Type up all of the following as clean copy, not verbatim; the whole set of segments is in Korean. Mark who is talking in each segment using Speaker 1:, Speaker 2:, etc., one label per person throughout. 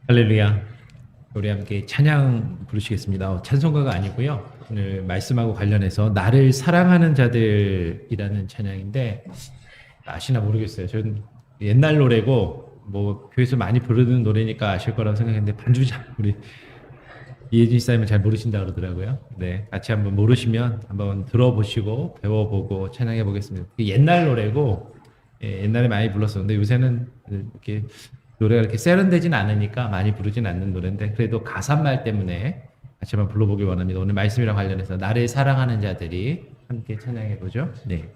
Speaker 1: 할렐루야. 우리 함께 찬양 부르시겠습니다. 찬송가가 아니고요. 오늘 말씀하고 관련해서 나를 사랑하는 자들이라는 찬양인데 아시나 모르겠어요. 저는 옛날 노래고 뭐 교회에서 많이 부르는 노래니까 아실 거라고 생각했는데 반주자 우리 이혜진 씨님은 잘 모르신다 그러더라고요. 네, 같이 한번 모르시면 한번 들어보시고 배워보고 찬양해 보겠습니다. 옛날 노래고 옛날에 많이 불렀었는데 요새는 이렇게 노래가 이렇게 세련되진 않으니까 많이 부르진 않는 노래인데 그래도 가사말 때문에 같이 한번 불러보길 원합니다. 오늘 말씀이랑 관련해서 나를 사랑하는 자들이 함께 찬양해 보죠. 네.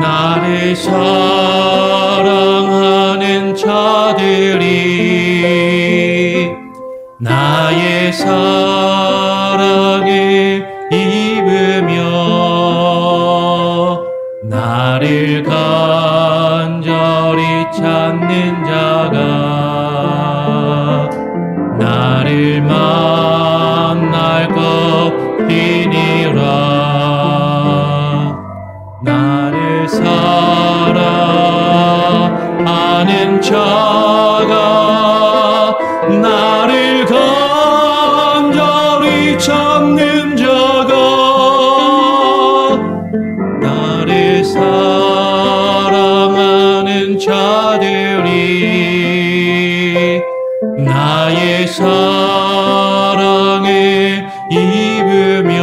Speaker 1: 나를 사랑하는 자들이 나의 사랑을 입으며 나를 간절히 찾는 자가 나를 만날 것이니라. 나를 사랑하는 자가 나를 간절히 찾는 자가 나를 사랑하는 자들이 나의 사랑을 입으며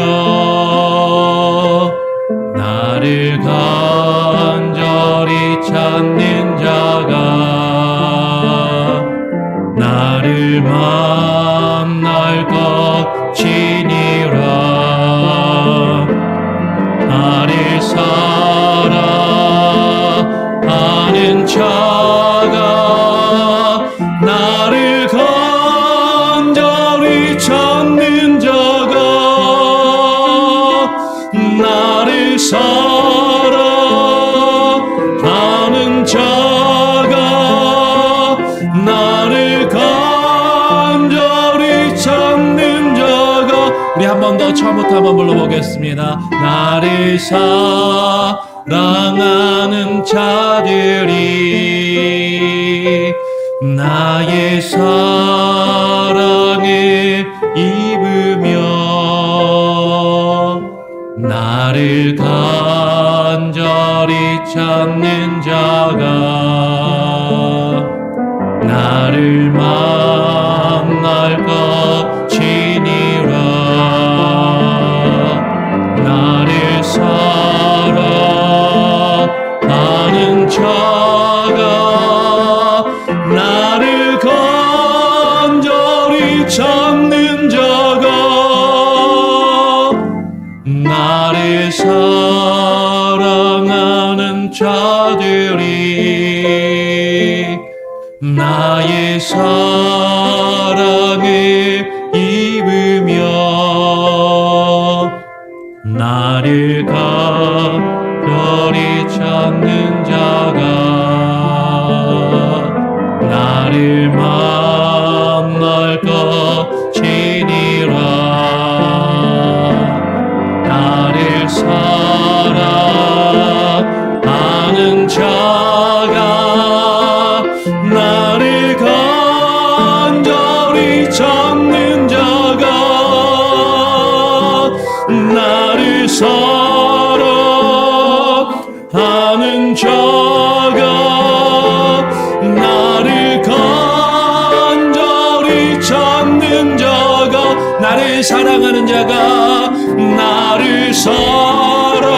Speaker 1: 나를 간절히 찾는 자가 나를 만날 것이니라. 나를 사랑하는 자가 나를 간절히 찾는 자가 나를 사랑하는 자가 나를 간절히 찾는 자가 우리 한 번 더 처음부터 한번 불러보겠습니다. 나를 사랑하는 자들이 나의 사랑을 입으며 나를 간절히 찾는 자가 나를 만날 것이니라. 나를 사랑하는 자가 나를 간절히 찾는 자가 나를 사랑하는 자들이 나의 사랑을 입으며 나를 간절히 찾는 자가 나를 만날 것이니라. 나를 사랑하는 자가 나를 간절히 찾는 자가 나를 사랑하는 자가 나를 간절히 찾는 자가 나를 사랑하는 자가 나를 사랑하는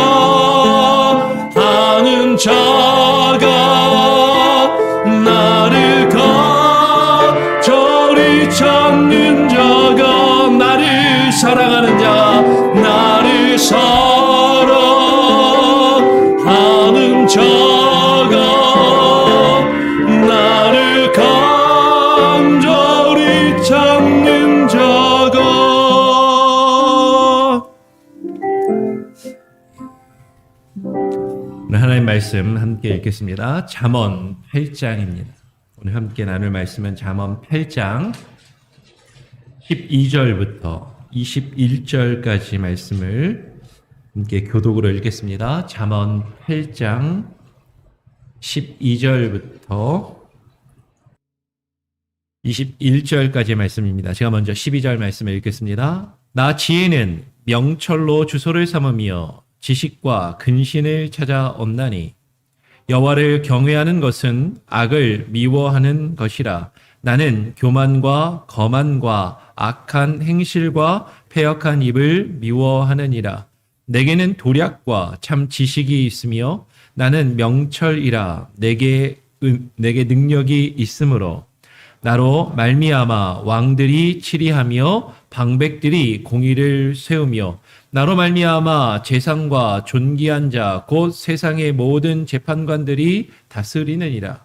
Speaker 1: 자가 나를 간절히 찾는 자가 나를 사랑하는 자 나를 사랑하는 자가 나를 간절히 찾는 자가 하나님 말씀 함께 읽겠습니다. 잠언 8장입니다. 오늘 함께 나눌 말씀은 잠언 8장 12절부터 21절까지 말씀을 함께 교독으로 읽겠습니다. 잠언 8장 12절부터 21절까지의 말씀입니다. 제가 먼저 12절 말씀을 읽겠습니다. 나 지혜는 명철로 주소를 삼으며 지식과 근신을 찾아 얻나니 여호와를 경외하는 것은 악을 미워하는 것이라. 나는 교만과 거만과 악한 행실과 패역한 입을 미워하느니라. 내게는 도략과 참 지식이 있으며 나는 명철이라. 내게 능력이 있으므로 나로 말미암아 왕들이 치리하며 방백들이 공의를 세우며 나로 말미암아 재상과 존귀한 자 곧 세상의 모든 재판관들이 다스리느니라.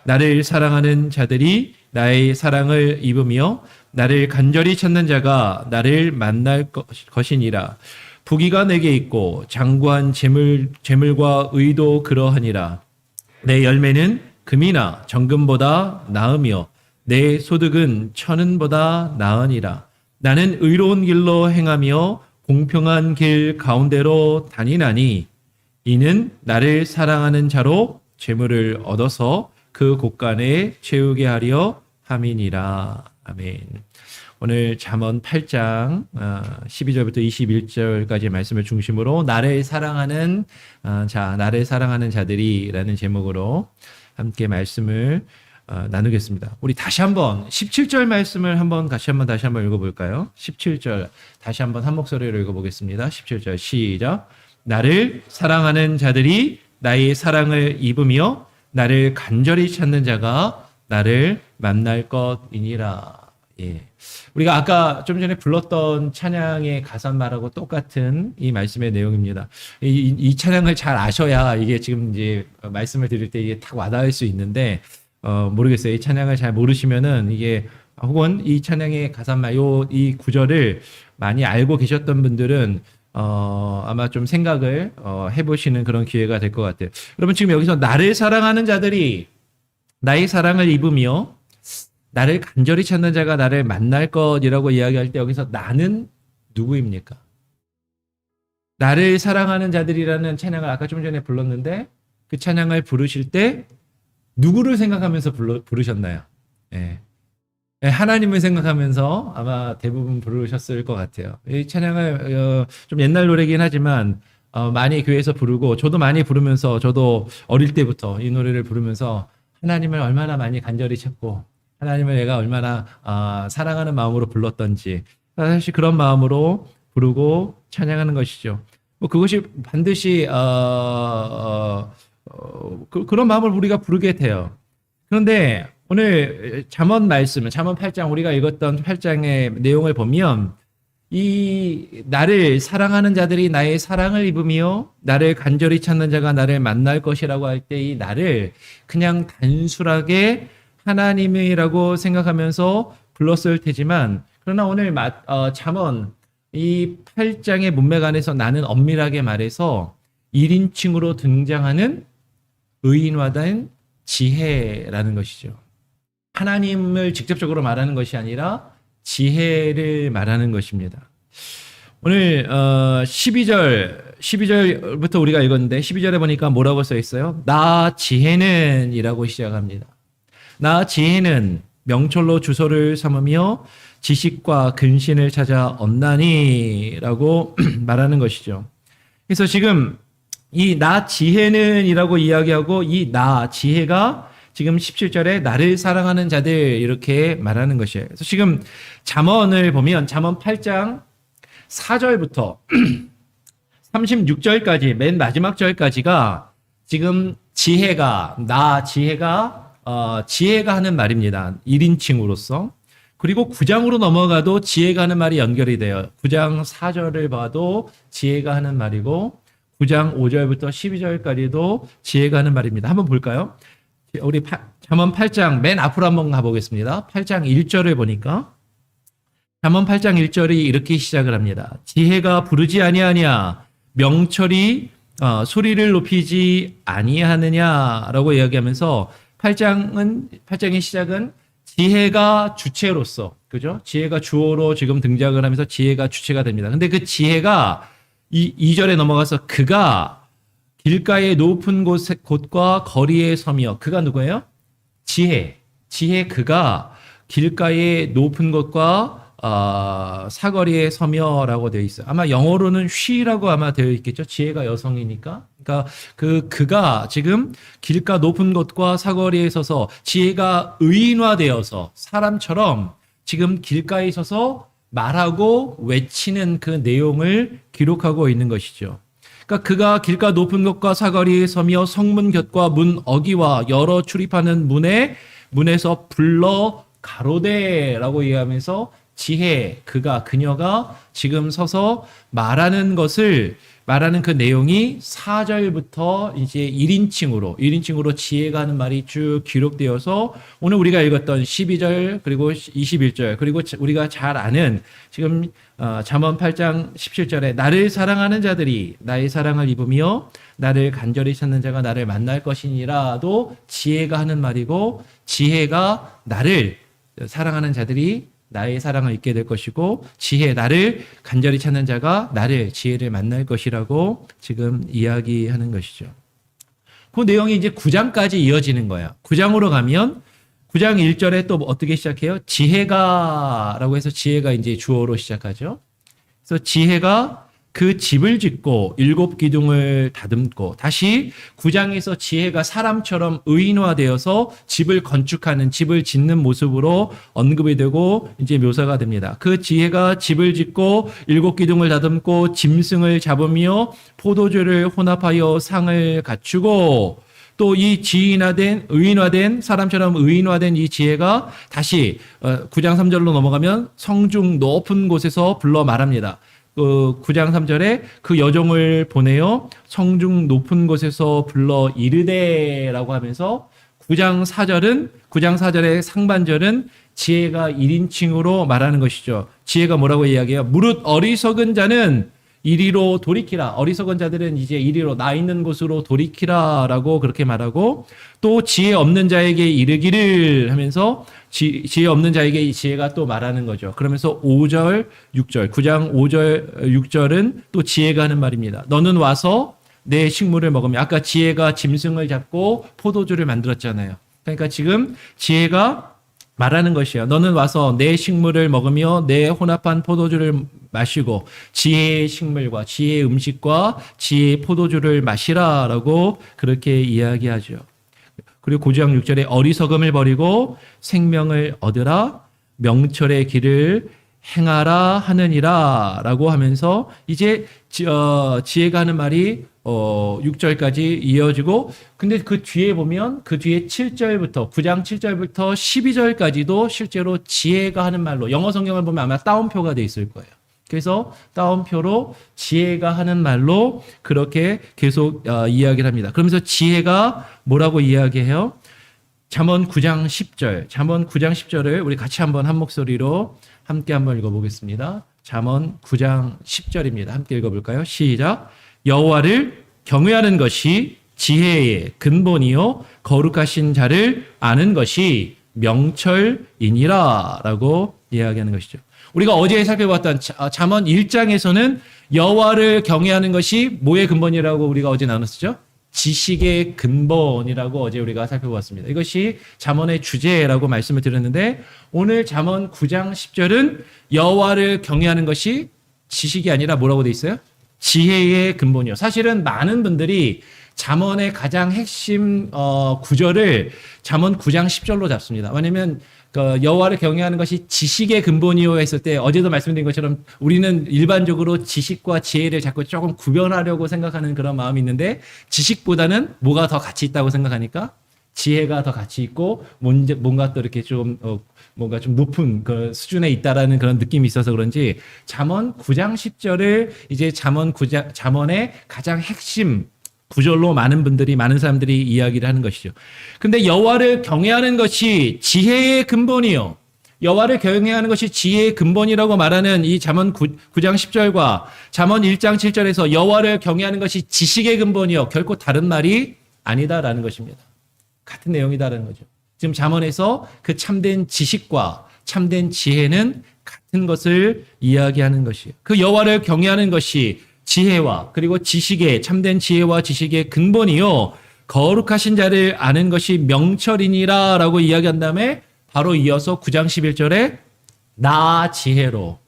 Speaker 1: 나를 사랑하는 자들이 나의 사랑을 입으며 나를 간절히 찾는 자가 나를 만날 것이니라. 부귀가 내게 있고 장구한 재물과 의도 그러하니라. 내 열매는 금이나 정금보다 나으며 내 소득은 천은보다 나으니라. 나는 의로운 길로 행하며 공평한 길 가운데로 다니나니 이는 나를 사랑하는 자로 재물을 얻어서 그 곳간에 채우게 하려 함이니라. 아멘. 오늘 잠언 8장 12절부터 21절까지의 말씀을 중심으로 나를 사랑하는 나를 사랑하는 자들이라는 제목으로 함께 말씀을 나누겠습니다. 우리 다시 한번 17절 말씀을 다시 한번 읽어볼까요? 17절 다시 한번 한 목소리로 읽어보겠습니다. 17절 시작. 나를 사랑하는 자들이 나의 사랑을 입으며 나를 간절히 찾는 자가 나를 만날 것이니라. 예. 우리가 아까 좀 전에 불렀던 찬양의 가사말하고 똑같은 이 말씀의 내용입니다. 이 찬양을 잘 아셔야 이게 지금 이제 말씀을 드릴 때 이게 탁 와닿을 수 있는데 모르겠어요. 이 찬양을 잘 모르시면은 이게 혹은 이 찬양의 가사말 이 구절을 많이 알고 계셨던 분들은 아마 좀 생각을 해보시는 그런 기회가 될 것 같아요. 여러분 지금 여기서 나를 사랑하는 자들이 나의 사랑을 입으며 나를 간절히 찾는 자가 나를 만날 것이라고 이야기할 때 여기서 나는 누구입니까? 나를 사랑하는 자들이라는 찬양을 아까 좀 전에 불렀는데 그 찬양을 부르실 때 누구를 생각하면서 부르셨나요? 예. 하나님을 생각하면서 아마 대부분 부르셨을 것 같아요. 이 찬양을 좀 옛날 노래긴 하지만 많이 교회에서 부르고 저도 많이 부르면서 저도 어릴 때부터 이 노래를 부르면서 하나님을 얼마나 많이 간절히 찾고 하나님을 내가 얼마나 사랑하는 마음으로 불렀던지 사실 그런 마음으로 부르고 찬양하는 것이죠. 뭐 그것이 반드시 그런 마음을 우리가 부르게 돼요. 그런데 오늘 잠언 8장 우리가 읽었던 8장의 내용을 보면 이 나를 사랑하는 자들이 나의 사랑을 입으며 나를 간절히 찾는 자가 나를 만날 것이라고 할 때 이 나를 그냥 단순하게 하나님이라고 생각하면서 불렀을 테지만 그러나 오늘 잠언 이 8장의 문맥 안에서 나는 엄밀하게 말해서 1인칭으로 등장하는 의인화된 지혜라는 것이죠. 하나님을 직접적으로 말하는 것이 아니라 지혜를 말하는 것입니다. 오늘 12절부터 우리가 읽었는데 12절에 보니까 뭐라고 써 있어요? 나 지혜는 이라고 시작합니다. 나 지혜는 명철로 주소를 삼으며 지식과 근신을 찾아 얻나니 라고 말하는 것이죠. 그래서 지금 이 나 지혜는 이라고 이야기하고 이 나 지혜가 지금 17절에 나를 사랑하는 자들 이렇게 말하는 것이에요. 그래서 지금 잠언을 보면 잠언 8장 4절부터 36절까지 맨 마지막 절까지가 지금 지혜가 하는 말입니다. 1인칭으로서. 그리고 9장으로 넘어가도 지혜가 하는 말이 연결이 돼요. 9장 4절을 봐도 지혜가 하는 말이고 9장 5절부터 12절까지도 지혜가 하는 말입니다. 한번 볼까요? 우리 잠언 8장 맨 앞으로 한번 가보겠습니다. 8장 1절을 보니까 잠언 8장 1절이 이렇게 시작을 합니다. 지혜가 부르지 아니하냐 명철이 소리를 높이지 아니하느냐라고 이야기하면서 8장의 시작은 지혜가 주체로서 그죠? 지혜가 주어로 지금 등장을 하면서 지혜가 주체가 됩니다. 근데 그 지혜가 이 2절에 넘어가서 그가 길가의 높은 곳과 거리에 서며 그가 누구예요? 지혜 그가 길가의 높은 곳과 사거리에 서며라고 되어 있어요. 아마 영어로는 she라고 아마 되어 있겠죠. 지혜가 여성이니까. 그러니까 그가 지금 길가 높은 곳과 사거리에 서서 지혜가 의인화되어서 사람처럼 지금 길가에 서서 말하고 외치는 그 내용을 기록하고 있는 것이죠. 그러니까 그가 길가 높은 곳과 사거리에 서며 성문 곁과 문 어기와 여러 출입하는 문에서 불러 가로되라고 얘기하면서 지혜, 그녀가 지금 서서 말하는 그 내용이 4절부터 이제 1인칭으로 지혜가 하는 말이 쭉 기록되어서 오늘 우리가 읽었던 12절 그리고 21절 그리고 우리가 잘 아는 지금 잠언 8장 17절에 나를 사랑하는 자들이 나의 사랑을 입으며 나를 간절히 찾는 자가 나를 만날 것이니라도 지혜가 하는 말이고 지혜가 나를 사랑하는 자들이 나의 사랑을 잊게 될 것이고 나를 간절히 찾는 자가 지혜를 만날 것이라고 지금 이야기하는 것이죠. 그 내용이 이제 9장까지 이어지는 거예요. 9장으로 가면 9장 1절에 또 어떻게 시작해요? 지혜가라고 해서 지혜가 이제 주어로 시작하죠. 그래서 지혜가 그 집을 짓고 7기둥을 다듬고 다시 9장에서 지혜가 사람처럼 의인화되어서 집을 건축하는 집을 짓는 모습으로 언급이 되고 이제 묘사가 됩니다. 그 지혜가 집을 짓고 7기둥을 다듬고 짐승을 잡으며 포도주를 혼합하여 상을 갖추고 또 이 의인화된 사람처럼 의인화된 이 지혜가 다시 9장 3절로 넘어가면 성중 높은 곳에서 불러 말합니다. 9장 3절에 그 여종을 보내어 성중 높은 곳에서 불러 이르되라고 하면서 9장 4절의 상반절은 지혜가 1인칭으로 말하는 것이죠. 지혜가 뭐라고 이야기해요? 무릇 어리석은 자는 이리로 돌이키라. 어리석은 자들은 이제 이리로 나 있는 곳으로 돌이키라라고 그렇게 말하고 또 지혜 없는 자에게 이르기를 하면서 지혜 없는 자에게 이 지혜가 또 말하는 거죠. 그러면서 5절, 6절, 9장 5절, 6절은 또 지혜가 하는 말입니다. 너는 와서 내 식물을 먹으며 아까 지혜가 짐승을 잡고 포도주를 만들었잖아요. 그러니까 지금 지혜가 말하는 것이에요. 너는 와서 내 식물을 먹으며 내 혼합한 포도주를 마시고 지혜의 식물과 지혜의 음식과 지혜의 포도주를 마시라라고 그렇게 이야기하죠. 그리고 9장 6절에 어리석음을 버리고 생명을 얻으라 명철의 길을 행하라 하느니라 라고 하면서 이제 지혜가 하는 말이 6절까지 이어지고 근데 그 뒤에 보면 그 뒤에 7절부터 9장 7절부터 12절까지도 실제로 지혜가 하는 말로 영어 성경을 보면 아마 따옴표가 돼 있을 거예요. 그래서 따옴표로 지혜가 하는 말로 그렇게 계속 이야기를 합니다. 그러면서 지혜가 뭐라고 이야기해요? 잠언 9장 10절을 우리 같이 한번 한 목소리로 함께 한번 읽어보겠습니다. 잠언 9장 10절입니다. 함께 읽어볼까요? 시작. 여호와를 경외하는 것이 지혜의 근본이요 거룩하신 자를 아는 것이 명철이니라 라고 이야기하는 것이죠. 우리가 어제 살펴봤던 잠언 1장에서는 여호와를 경외하는 것이 뭐의 근본이라고 우리가 어제 나눴었죠? 지식의 근본이라고 어제 우리가 살펴봤습니다. 이것이 잠언의 주제라고 말씀을 드렸는데 오늘 잠언 9장 10절은 여호와를 경외하는 것이 지식이 아니라 뭐라고 돼 있어요? 지혜의 근본이요. 사실은 많은 분들이 잠언의 가장 핵심 구절을 잠언 9장 10절로 잡습니다. 왜냐하면 여호와를 경외하는 것이 지식의 근본이요 했을 때 어제도 말씀드린 것처럼 우리는 일반적으로 지식과 지혜를 자꾸 조금 구별하려고 생각하는 그런 마음이 있는데 지식보다는 뭐가 더 가치 있다고 생각하니까 지혜가 더 가치 있고 뭔가 또 이렇게 좀 뭔가 좀 높은 그 수준에 있다라는 그런 느낌이 있어서 그런지 잠언 9장 10절을 이제 잠언의 가장 핵심 구절로 많은 사람들이 이야기를 하는 것이죠. 근데 여호와를 경외하는 것이 지혜의 근본이요. 여호와를 경외하는 것이 지혜의 근본이라고 말하는 이 잠언 9장 10절과 잠언 1장 7절에서 여호와를 경외하는 것이 지식의 근본이요. 결코 다른 말이 아니다라는 것입니다. 같은 내용이다라는 거죠. 지금 잠언에서 그 참된 지식과 참된 지혜는 같은 것을 이야기하는 것이에요. 그 여호와를 경외하는 것이 지혜와 그리고 지식의 참된 지혜와 지식의 근본이요 거룩하신 자를 아는 것이 명철이니라 라고 이야기한 다음에 바로 이어서 9장 11절에 나 지혜로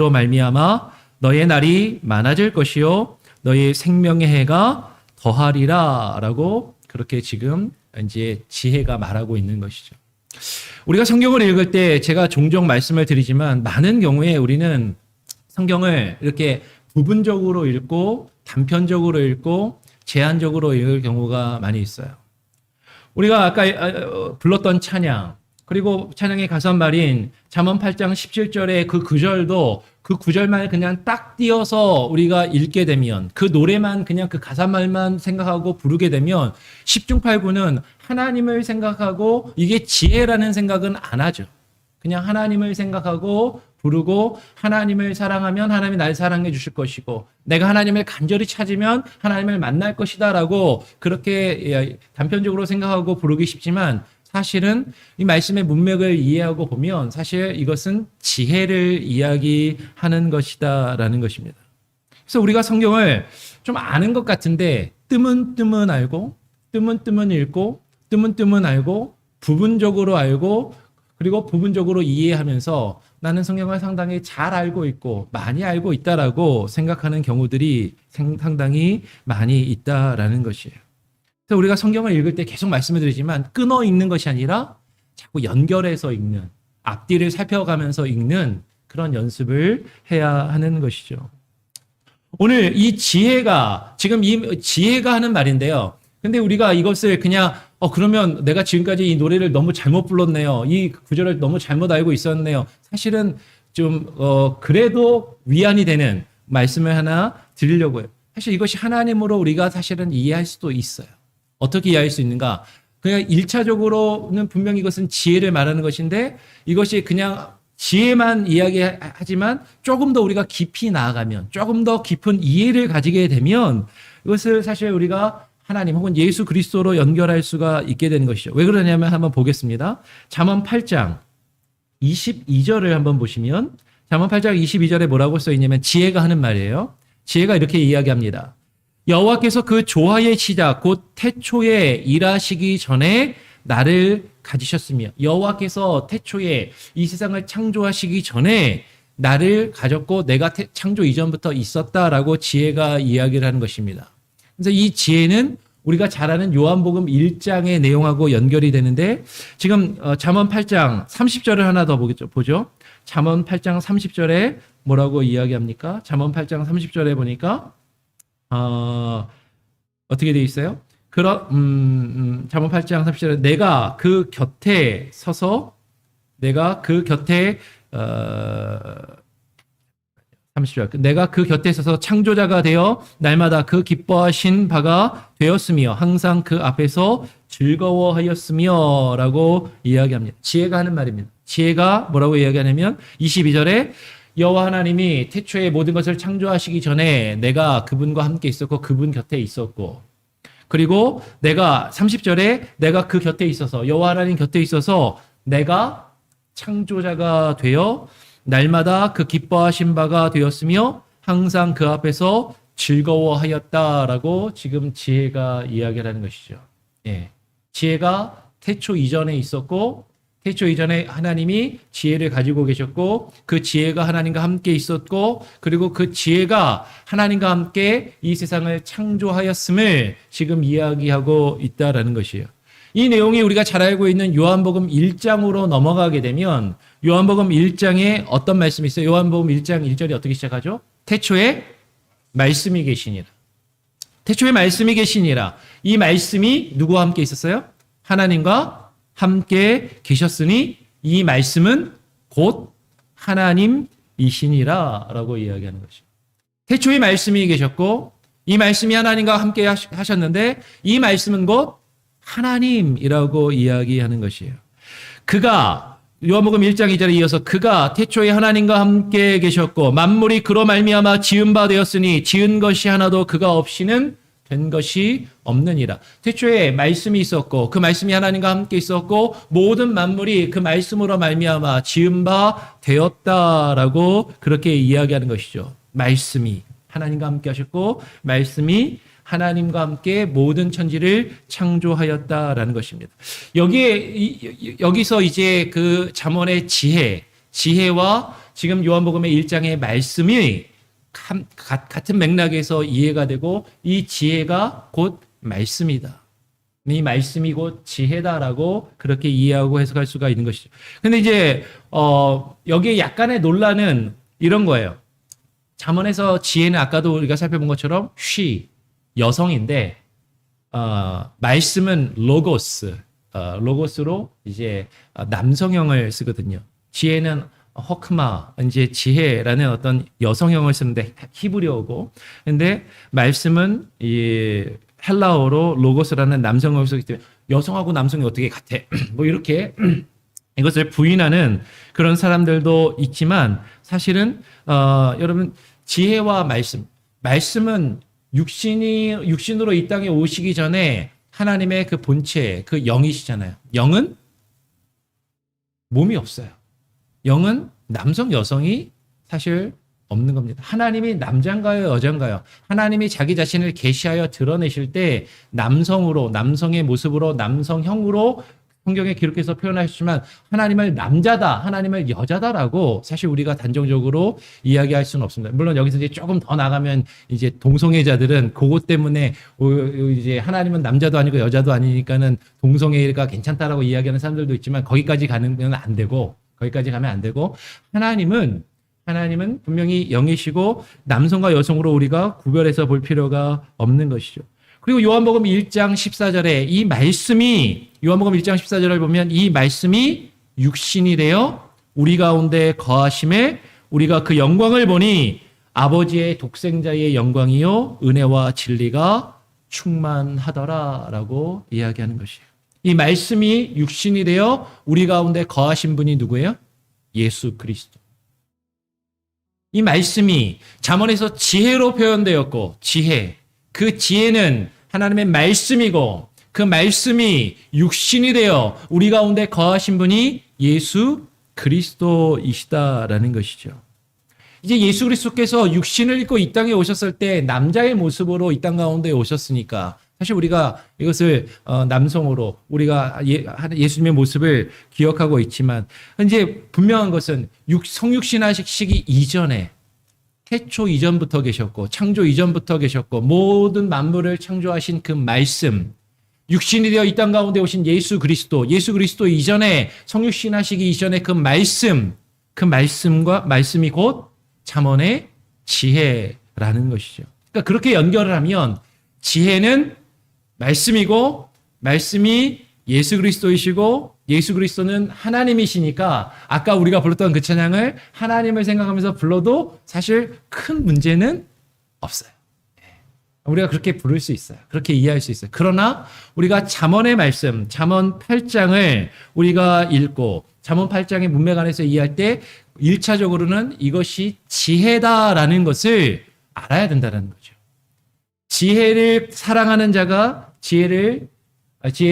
Speaker 1: 말미암아 너의 날이 많아질 것이요 너의 생명의 해가 더하리라 라고 그렇게 지금 이제 지혜가 말하고 있는 것이죠. 우리가 성경을 읽을 때 제가 종종 말씀을 드리지만 많은 경우에 우리는 성경을 이렇게 부분적으로 읽고 단편적으로 읽고 제한적으로 읽을 경우가 많이 있어요. 우리가 아까 불렀던 찬양 그리고 찬양의 가사말인 잠언 8장 17절의 그 구절도 그 구절만 그냥 딱 띄어서 우리가 읽게 되면 그 노래만 그냥 그 가사말만 생각하고 부르게 되면 10중 8구는 하나님을 생각하고 이게 지혜라는 생각은 안 하죠. 그냥 하나님을 생각하고 부르고 하나님을 사랑하면 하나님이 날 사랑해 주실 것이고 내가 하나님을 간절히 찾으면 하나님을 만날 것이다 라고 그렇게 단편적으로 생각하고 부르기 쉽지만 사실은 이 말씀의 문맥을 이해하고 보면 사실 이것은 지혜를 이야기하는 것이다라는 것입니다. 그래서 우리가 성경을 좀 아는 것 같은데 뜨문뜨문 알고 뜨문뜨문 읽고 뜨문뜨문 알고 부분적으로 알고 그리고 부분적으로 이해하면서 나는 성경을 상당히 잘 알고 있고 많이 알고 있다라고 생각하는 경우들이 상당히 많이 있다라는 것이에요. 그래서 우리가 성경을 읽을 때 계속 말씀을 드리지만 끊어 읽는 것이 아니라 자꾸 연결해서 읽는, 앞뒤를 살펴가면서 읽는 그런 연습을 해야 하는 것이죠. 오늘 이 지혜가, 지금 이 지혜가 하는 말인데요. 근데 우리가 이것을 그냥 그러면 내가 지금까지 이 노래를 너무 잘못 불렀네요. 이 구절을 너무 잘못 알고 있었네요. 사실은 좀 그래도 위안이 되는 말씀을 하나 드리려고 해요. 사실 이것이 하나님으로 우리가 사실은 이해할 수도 있어요. 어떻게 이해할 수 있는가? 그냥 1차적으로는 분명히 이것은 지혜를 말하는 것인데 이것이 그냥 지혜만 이야기하지만 조금 더 우리가 깊이 나아가면 조금 더 깊은 이해를 가지게 되면 이것을 사실 우리가 하나님 혹은 예수 그리스도로 연결할 수가 있게 되는 것이죠. 왜 그러냐면 한번 보겠습니다. 잠언 8장 22절을 한번 보시면 잠언 8장 22절에 뭐라고 써 있냐면 지혜가 하는 말이에요. 지혜가 이렇게 이야기합니다. 여호와께서 그 조화의 시작 곧 태초에 일하시기 전에 나를 가지셨으며 여호와께서 태초에 이 세상을 창조하시기 전에 나를 가졌고 내가 창조 이전부터 있었다라고 지혜가 이야기를 하는 것입니다. 그래서 이 지혜는 우리가 잘 아는 요한복음 1장의 내용하고 연결이 되는데 지금 잠언 8장 30절을 하나 더 보죠. 잠언 8장 30절에 뭐라고 이야기합니까? 잠언 8장 30절에 보니까 어떻게 되어 있어요? 잠언 8장 30절에 내가 그 곁에 서서 30절 내가 그 곁에 있어서 창조자가 되어 날마다 그 기뻐하신 바가 되었으며 항상 그 앞에서 즐거워하였으며 라고 이야기합니다. 지혜가 하는 말입니다. 지혜가 뭐라고 이야기하냐면 22절에 여호와 하나님이 태초에 모든 것을 창조하시기 전에 내가 그분과 함께 있었고 그분 곁에 있었고 그리고 내가 30절에 내가 그 곁에 있어서 여호와 하나님 곁에 있어서 내가 창조자가 되어 날마다 그 기뻐하신 바가 되었으며 항상 그 앞에서 즐거워하였다라고 지금 지혜가 이야기를 하는 것이죠. 예. 지혜가 태초 이전에 있었고 태초 이전에 하나님이 지혜를 가지고 계셨고 그 지혜가 하나님과 함께 있었고 그리고 그 지혜가 하나님과 함께 이 세상을 창조하였음을 지금 이야기하고 있다라는 것이에요. 이 내용이 우리가 잘 알고 있는 요한복음 1장으로 넘어가게 되면 요한복음 1장에 어떤 말씀이 있어요? 요한복음 1장 1절이 어떻게 시작하죠? 태초에 말씀이 계시니라. 태초에 말씀이 계시니라. 이 말씀이 누구와 함께 있었어요? 하나님과 함께 계셨으니 이 말씀은 곧 하나님이시니라 라고 이야기하는 것이죠. 태초에 말씀이 계셨고 이 말씀이 하나님과 함께 하셨는데 이 말씀은 곧 하나님이라고 이야기하는 것이에요. 그가 요한복음 1장 2절에 이어서 그가 태초에 하나님과 함께 계셨고 만물이 그로 말미암아 지은 바 되었으니 지은 것이 하나도 그가 없이는 된 것이 없느니라. 태초에 말씀이 있었고 그 말씀이 하나님과 함께 있었고 모든 만물이 그 말씀으로 말미암아 지은 바 되었다라고 그렇게 이야기하는 것이죠. 말씀이 하나님과 함께 하셨고 말씀이 하나님과 함께 모든 천지를 창조하였다라는 것입니다. 여기서 이제 그 잠언의 지혜와 지금 요한복음의 1장의 말씀이 같은 맥락에서 이해가 되고 이 지혜가 곧 말씀이다. 이 말씀이 곧 지혜다라고 그렇게 이해하고 해석할 수가 있는 것이죠. 근데 이제 여기에 약간의 논란은 이런 거예요. 잠언에서 지혜는 아까도 우리가 살펴본 것처럼 여성인데 말씀은 로고스로 이제 남성형을 쓰거든요. 지혜는 허크마, 이제 지혜라는 어떤 여성형을 쓰는데 히브리어고, 근데 말씀은 이 헬라어로 로고스라는 남성형을 쓰기 때문에 여성하고 남성이 어떻게 같아? 뭐 이렇게 이것을 부인하는 그런 사람들도 있지만 사실은 여러분 지혜와 말씀은 육신으로 이 땅에 오시기 전에 하나님의 그 본체, 그 영이시잖아요. 영은 몸이 없어요. 영은 남성, 여성이 사실 없는 겁니다. 하나님이 남자인가요, 여자인가요? 하나님이 자기 자신을 계시하여 드러내실 때 남성의 모습으로, 남성형으로 성경에 기록해서 표현하셨지만 하나님을 남자다, 하나님을 여자다라고 사실 우리가 단정적으로 이야기할 수는 없습니다. 물론 여기서 이제 조금 더 나가면 이제 동성애자들은 그것 때문에 이제 하나님은 남자도 아니고 여자도 아니니까는 동성애가 괜찮다라고 이야기하는 사람들도 있지만 거기까지 가면 안 되고 하나님은 분명히 영이시고 남성과 여성으로 우리가 구별해서 볼 필요가 없는 것이죠. 그리고 요한복음 1장 14절에 이 말씀이 요한복음 1장 14절을 보면 이 말씀이 육신이 되어 우리 가운데 거하심에 우리가 그 영광을 보니 아버지의 독생자의 영광이요 은혜와 진리가 충만하더라라고 이야기하는 것이에요. 이 말씀이 육신이 되어 우리 가운데 거하신 분이 누구예요? 예수 그리스도. 이 말씀이 잠언에서 지혜로 표현되었고 그 지혜는 하나님의 말씀이고 그 말씀이 육신이 되어 우리 가운데 거하신 분이 예수 그리스도이시다라는 것이죠. 이제 예수 그리스도께서 육신을 입고 이 땅에 오셨을 때 남자의 모습으로 이 땅 가운데 오셨으니까 사실 우리가 이것을 남성으로 우리가 예수님의 모습을 기억하고 있지만 이제 분명한 것은 성육신하시기 이전에 태초 이전부터 계셨고 창조 이전부터 계셨고 모든 만물을 창조하신 그 말씀 육신이 되어 이 땅 가운데 오신 예수 그리스도 이전에 성육신하시기 이전에 그 말씀이 곧 잠언의 지혜라는 것이죠. 그러니까 그렇게 연결을 하면 지혜는 말씀이고 말씀이 예수 그리스도이시고 예수 그리스도는 하나님이시니까 아까 우리가 불렀던 그 찬양을 하나님을 생각하면서 불러도 사실 큰 문제는 없어요. 우리가 그렇게 부를 수 있어요. 그렇게 이해할 수 있어요. 그러나 우리가 잠언의 말씀, 잠언 8장을 우리가 읽고 잠언 8장의 문맥 안에서 이해할 때 1차적으로는 이것이 지혜다라는 것을 알아야 된다는 거죠. 지혜를 사랑하는 자가 지혜의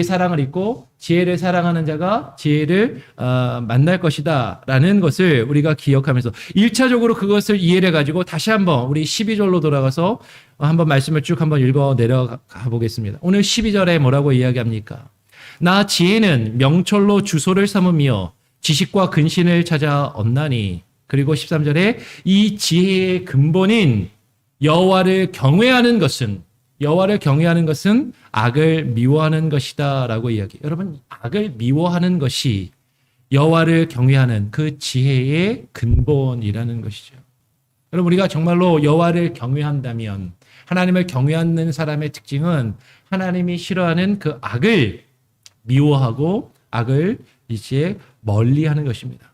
Speaker 1: 사랑을 입고 지혜를 사랑하는 자가 지혜를 만날 것이다 라는 것을 우리가 기억하면서 1차적으로 그것을 이해를 가지고 다시 한번 우리 12절로 돌아가서 한번 말씀을 쭉 한번 읽어 내려가 보겠습니다. 오늘 12절에 뭐라고 이야기합니까? 나 지혜는 명철로 주소를 삼으며 지식과 근신을 찾아 얻나니. 그리고 13절에 이 지혜의 근본인 여호와를 경외하는 것은 악을 미워하는 것이다 라고 이야기해요. 여러분, 악을 미워하는 것이 여호와를 경외하는 그 지혜의 근본이라는 것이죠. 여러분, 우리가 정말로 여호와를 경외한다면 하나님을 경외하는 사람의 특징은 하나님이 싫어하는 그 악을 미워하고 악을 이제 멀리하는 것입니다.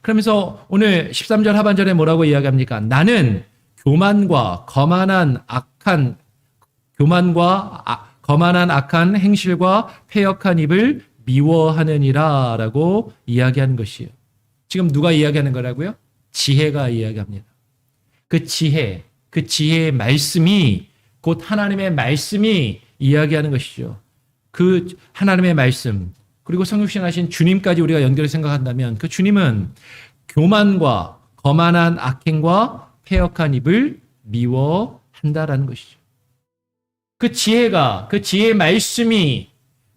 Speaker 1: 그러면서 오늘 13절 하반절에 뭐라고 이야기합니까? 나는 교만과 거만한 악한 행실과 패역한 입을 미워하느니라 라고 이야기하는 것이에요. 지금 누가 이야기하는 거라고요? 지혜가 이야기합니다. 그 지혜의 말씀이 곧 하나님의 말씀이 이야기하는 것이죠. 그 하나님의 말씀, 그리고 성육신하신 주님까지 우리가 연결해 생각한다면 그 주님은 교만과 거만한 악행과 패역한 입을 미워한다라는 것이죠. 그 지혜가, 그 지혜의 말씀이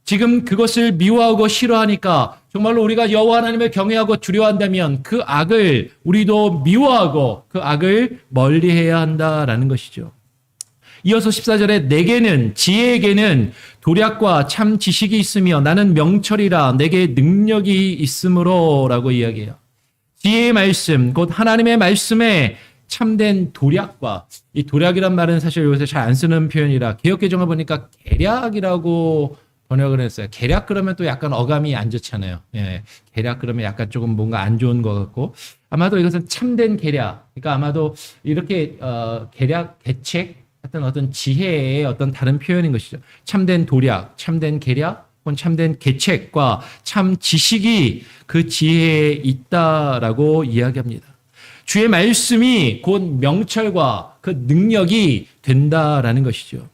Speaker 1: 지금 그것을 미워하고 싫어하니까 정말로 우리가 여호와 하나님을 경외하고 두려워한다면 그 악을 우리도 미워하고 그 악을 멀리해야 한다라는 것이죠. 이어서 14절에 내게는 지혜에게는 도략과 참 지식이 있으며 나는 명철이라 내게 능력이 있으므로 라고 이야기해요. 지혜의 말씀, 곧 하나님의 말씀에 참된 도략과, 이 도략이란 말은 사실 요새 잘 안 쓰는 표현이라 개역개정을 보니까 계략이라고 번역을 했어요. 계략 그러면 또 약간 어감이 안 좋잖아요. 예, 계략 그러면 약간 조금 뭔가 안 좋은 것 같고, 아마도 이것은 참된 계략, 그러니까 아마도 이렇게 계략, 계책 같은 어떤 지혜의 어떤 다른 표현인 것이죠. 참된 도략, 참된 계략, 혹은 참된 계책과 참 지식이 그 지혜에 있다라고 이야기합니다. 주의 말씀이 곧 명철과 그 능력이 된다라는 것이죠.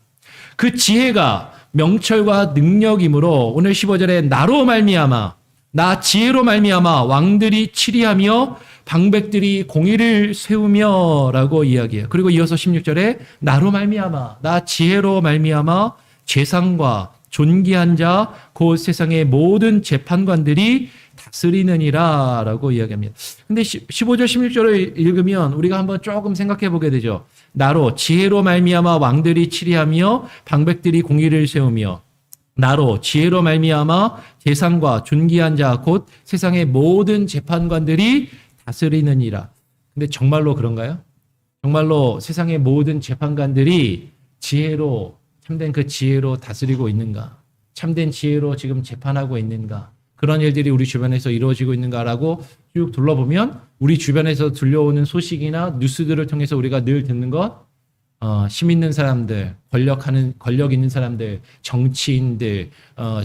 Speaker 1: 그 지혜가 명철과 능력이므로 오늘 15절에 나로 말미암아, 나 지혜로 말미암아 왕들이 치리하며 방백들이 공의를 세우며 라고 이야기해요. 그리고 이어서 16절에 나로 말미암아, 나 지혜로 말미암아 재상과 존귀한 자, 그 세상의 모든 재판관들이 다스리느니라 라고 이야기합니다. 근데 15절, 16절을 읽으면 우리가 한번 조금 생각해 보게 되죠. 나로, 지혜로 말미암아 왕들이 치리하며 방백들이 공의를 세우며, 나로, 지혜로 말미암아 재상과 존귀한 자, 곧 세상의 모든 재판관들이 다스리느니라. 근데 정말로 그런가요? 정말로 세상의 모든 재판관들이 지혜로, 참된 그 지혜로 다스리고 있는가? 참된 지혜로 지금 재판하고 있는가? 그런 일들이 우리 주변에서 이루어지고 있는가라고 쭉 둘러보면 우리 주변에서 들려오는 소식이나 뉴스들을 통해서 우리가 늘 듣는 것, 힘 있는 사람들, 권력 있는 사람들, 정치인들,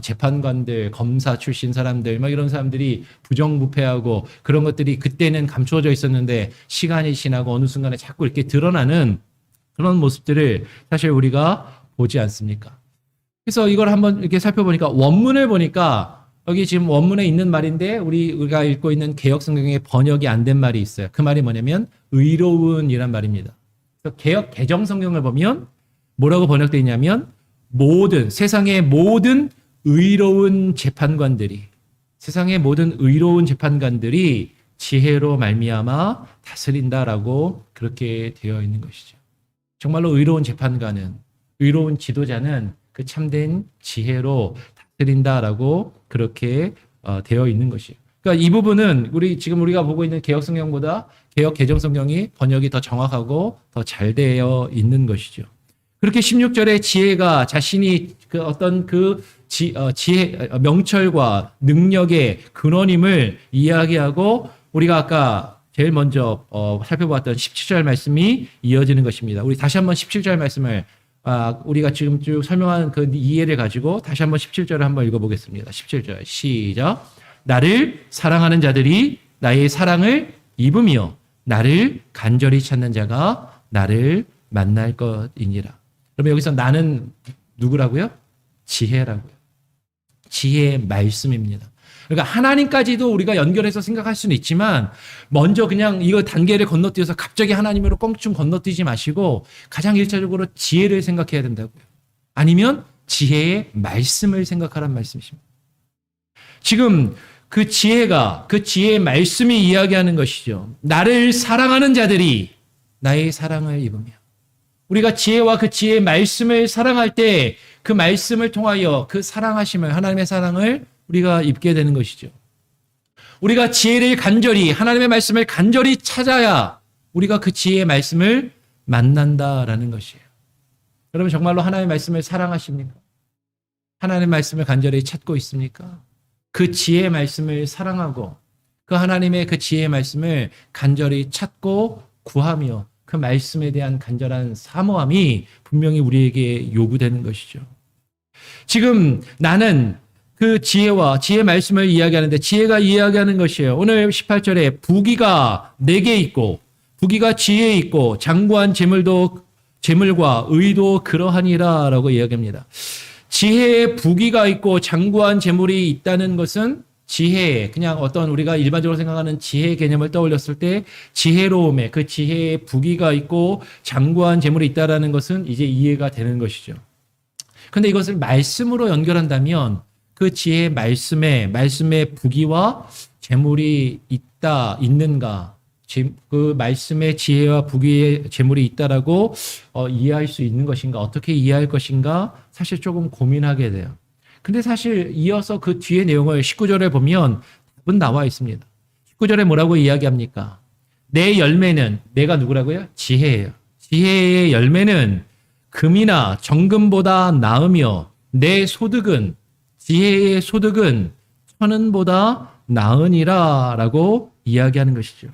Speaker 1: 재판관들, 검사 출신 사람들, 막 이런 사람들이 부정부패하고 그런 것들이 그때는 감추어져 있었는데 시간이 지나고 어느 순간에 자꾸 이렇게 드러나는 그런 모습들을 사실 우리가 보지 않습니까? 그래서 이걸 한번 이렇게 살펴보니까 원문을 보니까 여기 지금 원문에 있는 말인데 우리가 읽고 있는 개역 성경에 번역이 안 된 말이 있어요. 그 말이 뭐냐면 의로운이란 말입니다. 그래서 개역 개정 성경을 보면 뭐라고 번역되어 있냐면 세상의 모든 의로운 재판관들이, 세상의 모든 의로운 재판관들이 지혜로 말미암아 다스린다라고 그렇게 되어 있는 것이죠. 정말로 의로운 재판관은, 의로운 지도자는 그 참된 지혜로 다스린다라고 그렇게 되어 있는 것이에요. 그러니까 이 부분은 지금 우리가 보고 있는 개역 성경보다 개역 개정 성경이 번역이 더 정확하고 더 잘 되어 있는 것이죠. 그렇게 16절에 지혜가 자신이 그 어떤 지혜, 명철과 능력의 근원임을 이야기하고 우리가 아까 제일 먼저 살펴보았던 17절 말씀이 이어지는 것입니다. 우리 다시 한번 17절 말씀을 우리가 지금 쭉 설명한 그 이해를 가지고 다시 한번 17절을 한번 읽어보겠습니다. 17절 시작. 나를 사랑하는 자들이 나의 사랑을 입으며 나를 간절히 찾는 자가 나를 만날 것이니라. 그러면 여기서 나는 누구라고요? 지혜라고요. 지혜의 말씀입니다. 그러니까 하나님까지도 우리가 연결해서 생각할 수는 있지만 먼저 그냥 이거 단계를 건너뛰어서 갑자기 하나님으로 껑충 건너뛰지 마시고 가장 1차적으로 지혜를 생각해야 된다고요. 아니면 지혜의 말씀을 생각하란 말씀이십니다. 지금 그 지혜의 말씀이 이야기하는 것이죠. 나를 사랑하는 자들이 나의 사랑을 입으며, 우리가 지혜와 그 지혜의 말씀을 사랑할 때 그 말씀을 통하여 그 사랑하심을, 하나님의 사랑을 우리가 입게 되는 것이죠. 우리가 지혜를 간절히, 하나님의 말씀을 간절히 찾아야 우리가 그 지혜의 말씀을 만난다라는 것이에요. 여러분 정말로 하나님의 말씀을 사랑하십니까? 하나님의 말씀을 간절히 찾고 있습니까? 그 지혜의 말씀을 사랑하고 그 하나님의 그 지혜의 말씀을 간절히 찾고 구하며 그 말씀에 대한 간절한 사모함이 분명히 우리에게 요구되는 것이죠. 지금 나는 그 지혜의 말씀을 이야기하는데 지혜가 이야기하는 것이에요. 오늘 18절에 부귀가 내게 있고 부귀가 지혜에 있고 장구한 재물도 재물과 의도 그러하니라 라고 이야기합니다. 지혜의 부귀가 있고 장구한 재물이 있다는 것은 지혜, 그냥 어떤 우리가 일반적으로 생각하는 지혜 개념을 떠올렸을 때 지혜로움에 그 지혜의 부귀가 있고 장구한 재물이 있다라는 것은 이제 이해가 되는 것이죠. 근데 이것을 말씀으로 연결한다면 그 지혜의 말씀의 부귀와 재물이 있는가, 그 말씀의 지혜와 부귀의 재물이 있다라고 이해할 수 있는 것인가, 어떻게 이해할 것인가 사실 조금 고민하게 돼요. 근데 사실 이어서 그 뒤의 내용을 19절에 보면 답은 나와 있습니다. 19절에 뭐라고 이야기합니까? 내 열매는, 내가 누구라고요? 지혜예요. 지혜의 열매는 금이나 정금보다 나으며 내 소득은, 지혜의 소득은 천은보다 나으니라 라고 이야기하는 것이죠.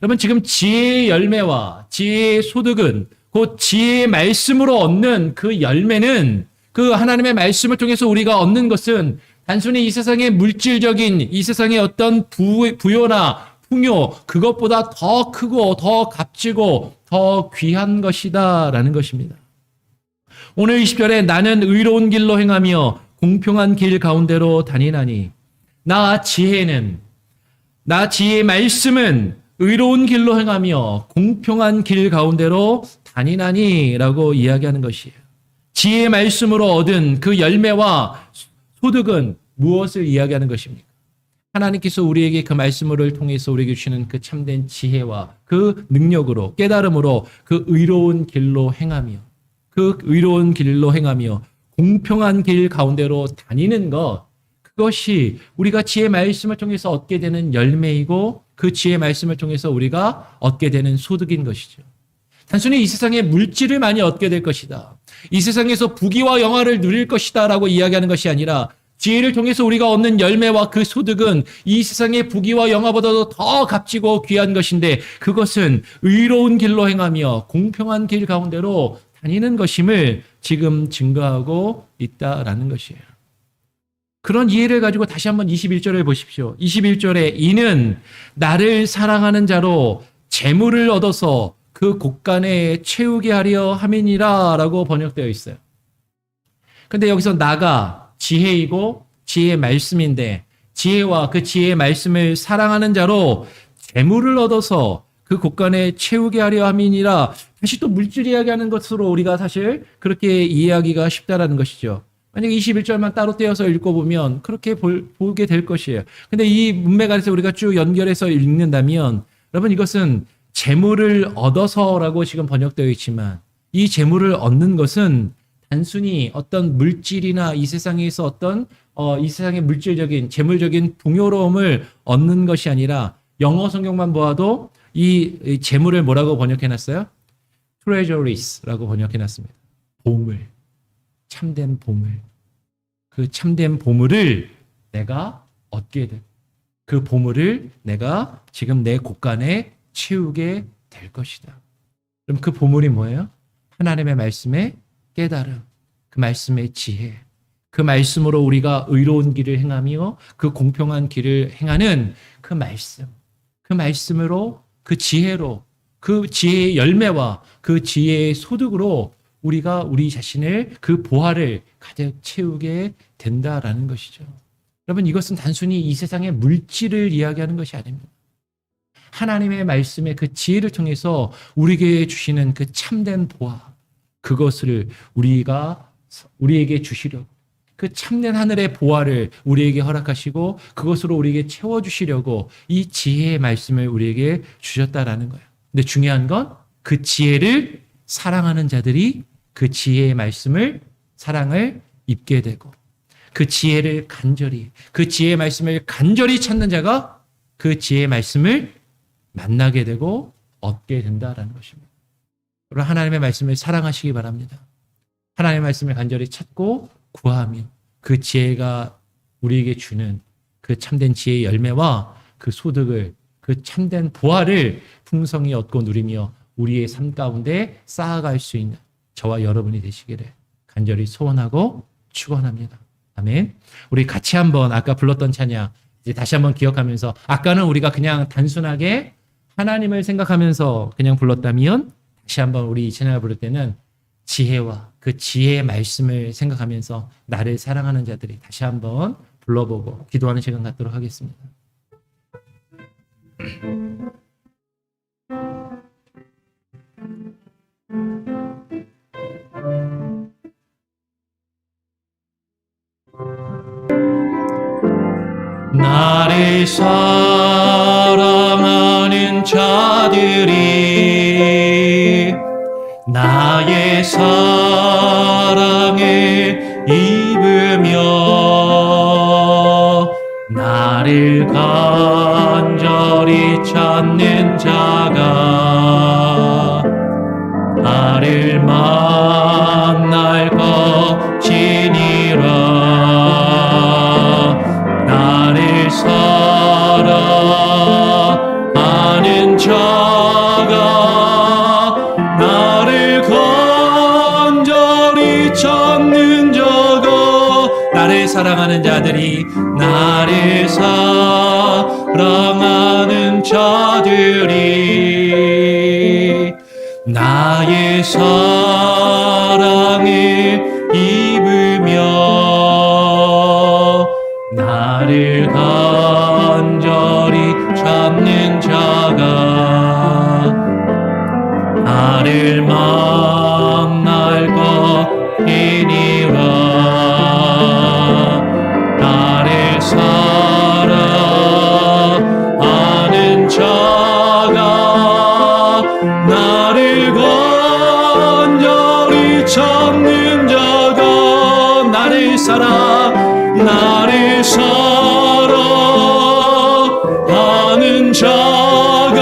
Speaker 1: 여러분, 지금 지혜의 열매와 지혜의 소득은 곧 지혜의 말씀으로 얻는 그 열매는, 그 하나님의 말씀을 통해서 우리가 얻는 것은 단순히 이 세상의 물질적인, 이 세상의 어떤 부요나 풍요, 그것보다 더 크고 더 값지고 더 귀한 것이다 라는 것입니다. 오늘 20절에 나는 의로운 길로 행하며 공평한 길 가운데로 다니나니, 나 지혜의 말씀은 의로운 길로 행하며 공평한 길 가운데로 다니나니 라고 이야기하는 것이에요. 지혜의 말씀으로 얻은 그 열매와 소득은 무엇을 이야기하는 것입니까? 하나님께서 우리에게 그 말씀을 통해서 우리에게 주시는 그 참된 지혜와 그 능력으로, 깨달음으로 그 의로운 길로 행하며 공평한 길 가운데로 다니는 것, 그것이 우리가 지혜의 말씀을 통해서 얻게 되는 열매이고 그 지혜의 말씀을 통해서 우리가 얻게 되는 소득인 것이죠. 단순히 이 세상에 물질을 많이 얻게 될 것이다, 이 세상에서 부귀와 영화를 누릴 것이다 라고 이야기하는 것이 아니라, 지혜를 통해서 우리가 얻는 열매와 그 소득은 이 세상의 부귀와 영화보다도 더 값지고 귀한 것인데, 그것은 의로운 길로 행하며 공평한 길 가운데로 다니는 것임을 지금 증거하고 있다라는 것이에요. 그런 이해를 가지고 다시 한번 21절을 보십시오. 21절에 이는 나를 사랑하는 자로 재물을 얻어서 그 곳간에 채우게 하려 함이니라 라고 번역되어 있어요. 근데 여기서 나가 지혜이고 지혜의 말씀인데, 지혜와 그 지혜의 말씀을 사랑하는 자로 재물을 얻어서 그 곳간에 채우게 하려 함이니라, 다시 또 물질 이야기하는 것으로 우리가 사실 그렇게 이해하기가 쉽다라는 것이죠. 만약에 21절만 따로 떼어서 읽어보면 그렇게 보게 될 것이에요. 근데 이 문맥 안에서 우리가 쭉 연결해서 읽는다면, 여러분, 이것은 재물을 얻어서라고 지금 번역되어 있지만, 이 재물을 얻는 것은 단순히 어떤 물질이나 이 세상에서 어떤 이 세상의 물질적인, 재물적인 풍요로움을 얻는 것이 아니라, 영어 성경만 보아도 이 재물을 뭐라고 번역해놨어요? treasures라고 번역해놨습니다. 보물, 참된 보물. 그 참된 보물을 내가 얻게 될, 그 보물을 내가 지금 내 곳간에 채우게 될 것이다. 그럼 그 보물이 뭐예요? 하나님의 말씀의 깨달음, 그 말씀의 지혜, 그 말씀으로 우리가 의로운 길을 행하며 그 공평한 길을 행하는 그 말씀, 그 말씀으로, 그 지혜로, 그 지혜의 열매와 그 지혜의 소득으로 우리가 우리 자신을, 그 보화를 가득 채우게 된다라는 것이죠. 여러분, 이것은 단순히 이 세상의 물질을 이야기하는 것이 아닙니다. 하나님의 말씀의 그 지혜를 통해서 우리에게 주시는 그 참된 보화, 그것을 우리에게 주시려고, 그 참된 하늘의 보화를 우리에게 허락하시고 그것으로 우리에게 채워주시려고 이 지혜의 말씀을 우리에게 주셨다라는 거예요. 근데 중요한 건 그 지혜를 사랑하는 자들이 그 지혜의 말씀을, 사랑을 입게 되고, 그 지혜를 간절히, 그 지혜의 말씀을 간절히 찾는 자가 그 지혜의 말씀을 만나게 되고 얻게 된다라는 것입니다. 여러분, 하나님의 말씀을 사랑하시기 바랍니다. 하나님의 말씀을 간절히 찾고 구하며 그 지혜가 우리에게 주는 그 참된 지혜의 열매와 그 소득을, 그 참된 보화를 풍성히 얻고 누리며 우리의 삶 가운데 쌓아갈 수 있는 저와 여러분이 되시기를 간절히 소원하고 축원합니다. 아멘. 우리 같이 한번 아까 불렀던 찬양 이제 다시 한번 기억하면서, 아까는 우리가 그냥 단순하게 하나님을 생각하면서 그냥 불렀다면 다시 한번 우리 이 찬양을 부를 때는 지혜와 그 지혜의 말씀을 생각하면서 나를 사랑하는 자들이 다시 한번 불러보고 기도하는 시간 갖도록 하겠습니다. 나를 사랑하는 자들이 나의 사랑을 입으며 나를 간절히 찾는 자가 나를 만날 것이니라. 나를 사랑하는 자가 나를 간절히 찾는 자가 나를 사랑하는 자들이 나를 사랑하는 자들이 나의 사랑을 입으며 나를 간절히 찾는 자가 나를 만날 것이니라. 나를 사랑하는 자가 나를 간절히 찾는 자가 나를 사랑하는 자가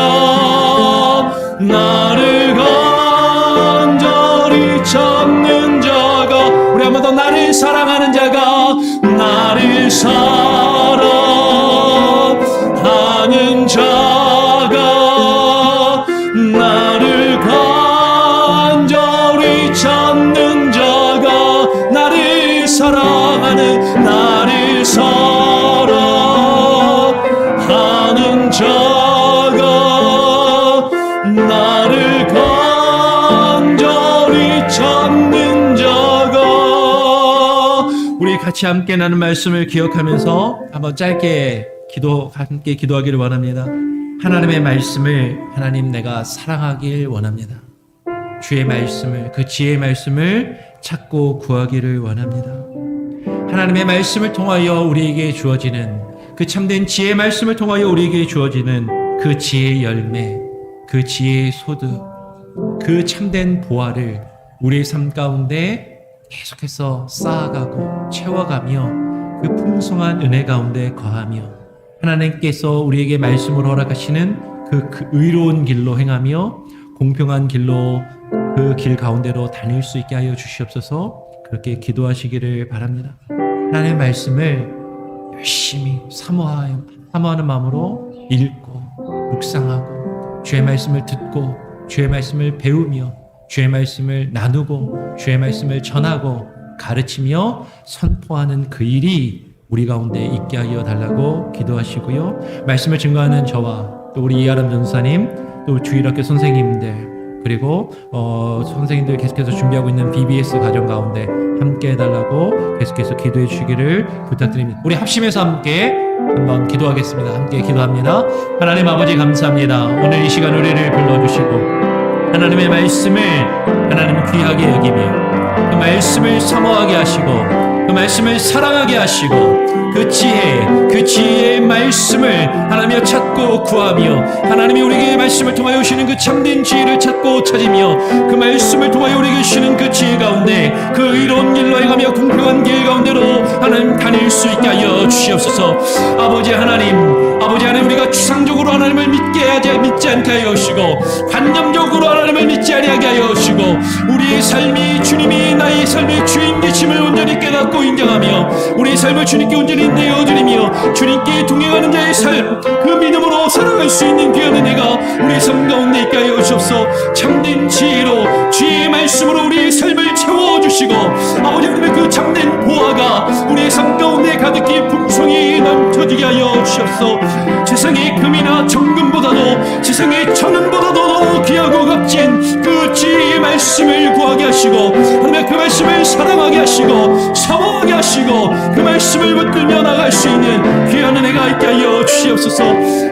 Speaker 1: 나를 간절히 찾는 자가 우리 한 번 더 나를 사랑하는 자가 나를 사랑하는 자가 나를 간절히 찾는 자가 나를 사랑하는 자가 나를 간절히 찾는 자가 우리 같이 함께 나눈 말씀을 기억하면서 한번 짧게 함께 기도하기를 원합니다. 하나님의 말씀을 하나님 내가 사랑하길 원합니다. 주의 말씀을 그 지혜의 말씀을 찾고 구하기를 원합니다. 하나님의 말씀을 통하여 우리에게 주어지는 그 참된 지혜의 말씀을 통하여 우리에게 주어지는 그 지혜의 열매, 그 지혜의 소득, 그 참된 보화를 우리의 삶 가운데 계속해서 쌓아가고 채워가며 그 풍성한 은혜 가운데 거하며 하나님께서 우리에게 말씀을 허락하시는 그 의로운 길로 행하며 공평한 길로 그 길 가운데로 다닐 수 있게 하여 주시옵소서. 그렇게 기도하시기를 바랍니다. 하나님의 말씀을 열심히 사모하는 마음으로 읽고 묵상하고 주의 말씀을 듣고 주의 말씀을 배우며 주의 말씀을 나누고 주의 말씀을 전하고 가르치며 선포하는 그 일이 우리 가운데 있게 하여 달라고 기도하시고요. 말씀을 증거하는 저와 또 우리 이하람 전사님 또 주일학교 선생님들 그리고 선생님들 계속해서 준비하고 있는 BBS 가정 가운데 함께 해달라고 계속해서 기도해 주시기를 부탁드립니다. 우리 합심해서 함께 한번 기도하겠습니다. 함께 기도합니다. 하나님 아버지 감사합니다. 오늘 이 시간 우리를 불러주시고 하나님의 말씀을 하나님 귀하게 여기며 그 말씀을 사모하게 하시고 그 말씀을 사랑하게 하시고 그 지혜의 말씀을 하나님이여 찾고 구하며 하나님이 우리에게 말씀을 통하여 주시는 그 참된 지혜를 찾고 찾으며 그 말씀을 통하여 우리에게 주시는 그 지혜 가운데 그 의로운 길로 행하며 공평한 길 가운데로 하나님 다닐 수 있게 하여 주시옵소서. 아버지 하나님 우리가 추상적으로 하나님을 믿지 않게 하여 주시고 관념적으로 하나님을 믿지 아니하게 하여 주시고 우리의 삶이 주님이 나의 삶의 주인 되심을 온전히 깨닫고 인정하며 우리의 삶을 주님께 온전히 내어드리며 주님께 동행하는 자의 삶 그 믿음으로 살아갈 수 있는 귀한 은혜가 우리의 삶 가운데 있게 하여 주옵소서. 참된 지혜로 주의 말씀으로 우리의 삶을 채워주시옵소서.
Speaker 2: 하시고 아버지 하나님의 그 참된 보화가 우리의 삶 가운데 가득히 풍성히 넘쳐지게 하여 주시옵소서. 세상의 금이나 정금보다도 세상의 천은보다도 더 귀하고 값진 그 지혜의 말씀을 구하게 하시고 하나님의 그 말씀을 사랑하게 하시고 사모하게 하시고 그 말씀을 붙들며 나갈 수 있는 귀한 은혜가 있게 하여 주시옵소서.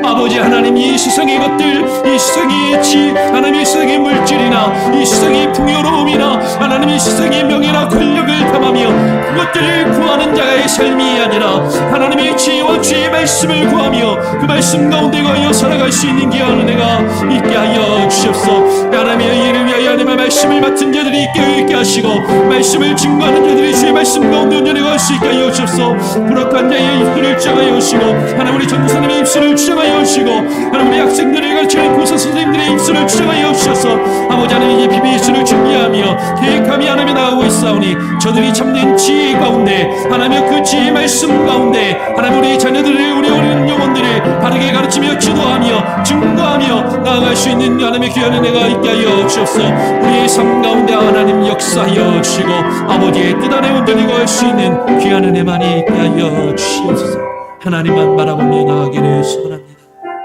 Speaker 2: 아버지 하나님, 이 세상의 것들, 이 세상의 지, 하나님 이 세상의 물질이나 이 세상의 풍요로움이나 하나님 이 세상의 명예나 권력을 탐하며 그것들을 구하는 자의 삶이 아니라 하나님의 지혜와 주의 말씀을 구하며 그 말씀 가운데 거하여 살아갈 수 있는 귀한 은혜가 있게 하여 주시옵소서. 하나님의 이를 위하여 하나님의 말씀을 맡은 자들이 깨어있게 하시고 말씀을 증거하는 자들이 주의 말씀 가운데 온전히 갈 수 있게 하여 주옵소서. 부락한 자의 입술을 주장하여 주시고 하나님 우리 전도사님의 입술을 주장하여 주시고 하나님 우리 학생들을 가르치는 교사 선생님들의 입술을 주장하여 주셔서 아버지 하나님 이 비비스를 준비하며 계획하며 하나님이 나가고 있사오니 저들이 참된 지혜 가운데 하나님의 그 지혜의 말씀 가운데 하나님 우리 자녀들을 우리 어린 영혼들을 바르게 가르치며 지도하며 증거하며 나아갈 수 있는 하나님의 귀한 은혜가 있게 하여 주옵소서. 우리의 삶 가운데 하나님 역사하여 주시고 아버지의 뜻 안에 온전히 걸 수 있는 귀한 은혜만이 있게 하여 주시옵소서. 하나님만 바라보며 나아가기를 소원합니다.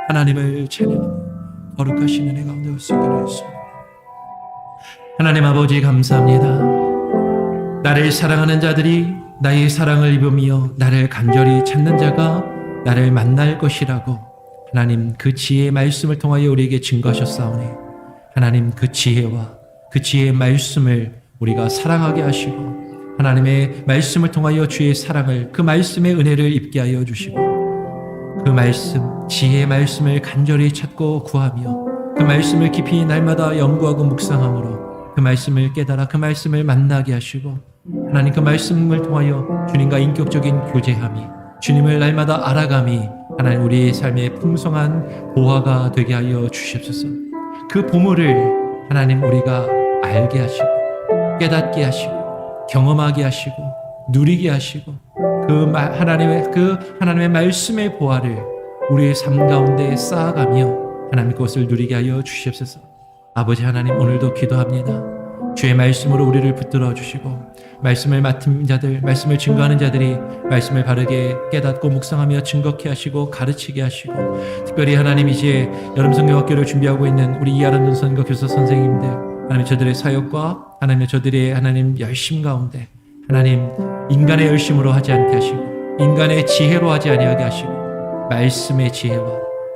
Speaker 2: 하나님을 찬양하며 거룩하신 은혜 가운데 올 수 있기를 소원합니다.
Speaker 1: 하나님 아버지 감사합니다. 나를 사랑하는 자들이 나의 사랑을 입으며 나를 간절히 찾는 자가 나를 만날 것이라고 하나님 그 지혜의 말씀을 통하여 우리에게 증거하셨사오니 하나님 그 지혜와 그 지혜의 말씀을 우리가 사랑하게 하시고 하나님의 말씀을 통하여 주의 사랑을 그 말씀의 은혜를 입게 하여 주시고 그 말씀 지혜의 말씀을 간절히 찾고 구하며 그 말씀을 깊이 날마다 연구하고 묵상함으로 그 말씀을 깨달아 그 말씀을 만나게 하시고 하나님 그 말씀을 통하여 주님과 인격적인 교제함이 주님을 날마다 알아감이 하나님 우리의 삶의 풍성한 보화가 되게 하여 주시옵소서. 그 보물을 하나님 우리가 알게 하시고 깨닫게 하시고 경험하게 하시고 누리게 하시고 그 하나님의 말씀의 보화를 우리의 삶 가운데 쌓아가며 하나님 그것을 누리게 하여 주시옵소서. 아버지 하나님 오늘도 기도합니다. 주의 말씀으로 우리를 붙들어 주시고 말씀을 맡은 자들, 말씀을 증거하는 자들이 말씀을 바르게 깨닫고 묵상하며 증거케 하시고 가르치게 하시고 특별히 하나님 이제 여름 성경학교를 준비하고 있는 우리 이하란 선생과 교사 선생님들 하나님 저들의 사역과 하나님 저들의 하나님 열심 가운데 하나님 인간의 열심으로 하지 않게 하시고 인간의 지혜로 하지 아니하게 하시고 말씀의 지혜와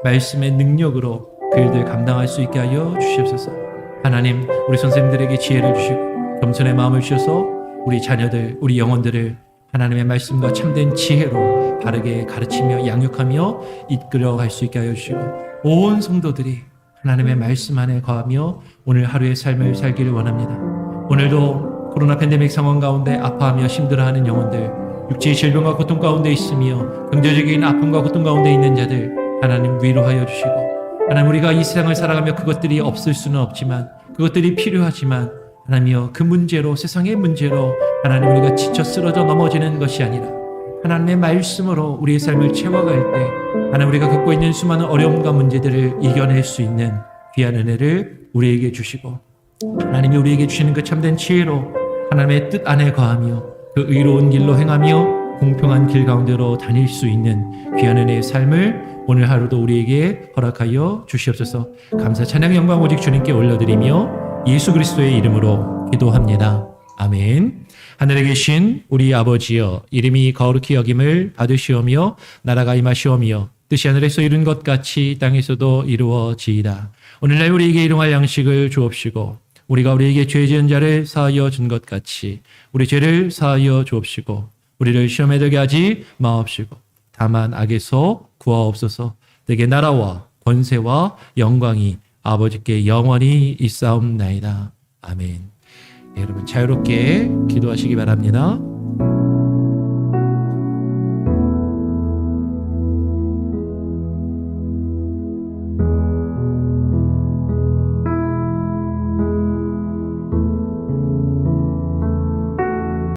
Speaker 1: 말씀의 능력으로 그 일들 감당할 수 있게 하여 주시옵소서. 하나님 우리 선생님들에게 지혜를 주시고 겸손의 마음을 주셔서 우리 자녀들 우리 영혼들을 하나님의 말씀과 참된 지혜로 바르게 가르치며 양육하며 이끌어갈 수 있게 하여 주시고 온 성도들이 하나님의 말씀 안에 거하며 오늘 하루의 삶을 살기를 원합니다. 오늘도 코로나 팬데믹 상황 가운데 아파하며 힘들어하는 영혼들 육체의 질병과 고통 가운데 있으며 경제적인 아픔과 고통 가운데 있는 자들 하나님 위로하여 주시고 하나님 우리가 이 세상을 살아가며 그것들이 없을 수는 없지만 그것들이 필요하지만 하나님이여 그 문제로 세상의 문제로 하나님 우리가 지쳐 쓰러져 넘어지는 것이 아니라 하나님의 말씀으로 우리의 삶을 채워갈 때 하나님 우리가 겪고 있는 수많은 어려움과 문제들을 이겨낼 수 있는 귀한 은혜를 우리에게 주시고 하나님이 우리에게 주시는 그 참된 지혜로 하나님의 뜻 안에 거하며 그 의로운 길로 행하며 공평한 길 가운데로 다닐 수 있는 귀한 은혜의 삶을 오늘 하루도 우리에게 허락하여 주시옵소서. 감사 찬양 영광 오직 주님께 올려드리며 예수 그리스도의 이름으로 기도합니다. 아멘. 하늘에 계신 우리 아버지여 이름이 거룩히 여김을 받으시오며 나라가 임하시오며 뜻이 하늘에서 이룬 것 같이 땅에서도 이루어지이다. 오늘날 우리에게 일용할 양식을 주옵시고 우리가 우리에게 죄 지은 자를 사하여 준 것 같이 우리 죄를 사하여 주옵시고 우리를 시험에 들게 하지 마옵시고 다만 악에서 구하옵소서. 내게 나라와 권세와 영광이 아버지께 영원히 있사옵나이다. 아멘. 네, 여러분 자유롭게 기도하시기 바랍니다.